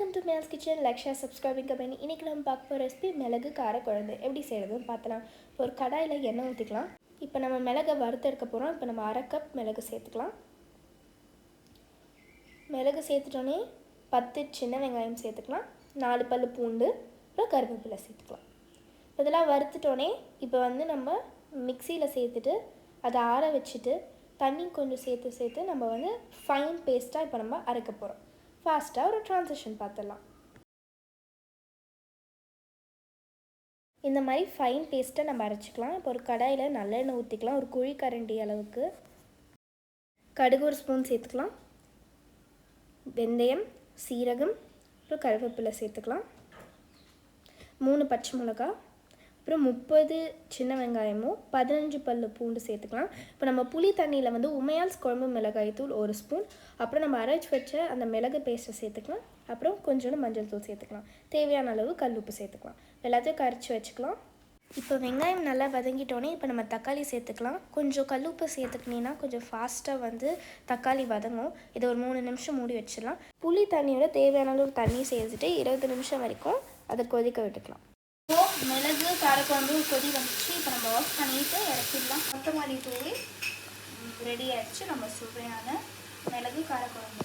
Welcome to males kitchen. Like, share, subscribing company. இன்றைக்கி நம்ம பார்க்க போகிற ரெசிபி மிளகு காரக்குழம்பு எப்படி செய்கிறதுன்னு பார்த்தலாம். இப்போ ஒரு கடாயில் எண்ணெய் ஊற்றிக்கலாம். இப்போ நம்ம மிளகை வறுத்தெடுக்க போகிறோம். இப்போ நம்ம 1/2 கப் மிளகு சேர்த்துக்கலாம். மிளகு சேர்த்துட்டோன்னே 10 சின்ன வெங்காயம் சேர்த்துக்கலாம். 4 பல் பூண்டு, அப்புறம் கருவேப்பிலை சேர்த்துக்கலாம். இதெல்லாம் வறுத்துட்டோன்னே இப்போ நம்ம மிக்சியில் சேர்த்துட்டு அதை ஆற வச்சுட்டு தண்ணி கொஞ்சம் சேர்த்து நம்ம ஃபைன் பேஸ்ட்டாக இப்போ நம்ம அரைக்க போகிறோம். ஃபாஸ்ட்டாக ஒரு ட்ரான்சிஷன் பார்த்துடலாம். இந்த மாதிரி ஃபைன் பேஸ்ட்டை நம்ம அரைச்சிக்கலாம். இப்போ ஒரு கடாயில் நல்லெண்ணெய் ஊற்றிக்கலாம். ஒரு குழிக்கரண்டி அளவுக்கு கடுகு ஒரு ஸ்பூன் சேர்த்துக்கலாம். வெந்தயம், சீரகம், அப்புறம் கருவேப்பிலை சேர்த்துக்கலாம். 3 பச்சை மிளகா, அப்புறம் 30 சின்ன வெங்காயமும் 15 பல் பூண்டு சேர்த்துக்கலாம். இப்போ நம்ம புளி தண்ணியில் உமையால்ஸ் குழம்பு மிளகாய் தூள் 1 ஸ்பூன், அப்புறம் நம்ம அரைச்சி வச்ச அந்த மிளகு பேஸ்ட்டை சேர்த்துக்கலாம். அப்புறம் கொஞ்சோண்டு மஞ்சள் தூள் சேர்த்துக்கலாம். தேவையான அளவு கல்லுப்பு சேர்த்துக்கலாம். எல்லாத்தையும் கரைச்சி வச்சுக்கலாம். இப்போ வெங்காயம் நல்லா வதங்கிட்டோன்னே இப்போ நம்ம தக்காளி சேர்த்துக்கலாம். கொஞ்சம் கல்லுப்பு சேர்த்துக்கினீங்கன்னா கொஞ்சம் ஃபாஸ்ட்டாக தக்காளி வதங்கும். இதை ஒரு 3 நிமிஷம் மூடி வச்சிடலாம். புளி தண்ணியோட தேவையான அளவு தண்ணி சேர்த்துட்டு 20 நிமிஷம் வரைக்கும் அதை கொதிக்க விட்டுக்கலாம். மிளகு காரக்குழம்பு கொதி வந்துச்சு. இப்போ நம்ம ஆஃப் பண்ணிவிட்டு இறக்கிடலாம். கொத்தமல்லி தூவி ரெடி ஆகிடுச்சு நம்ம சுவையான மிளகு காரக்குழம்பு.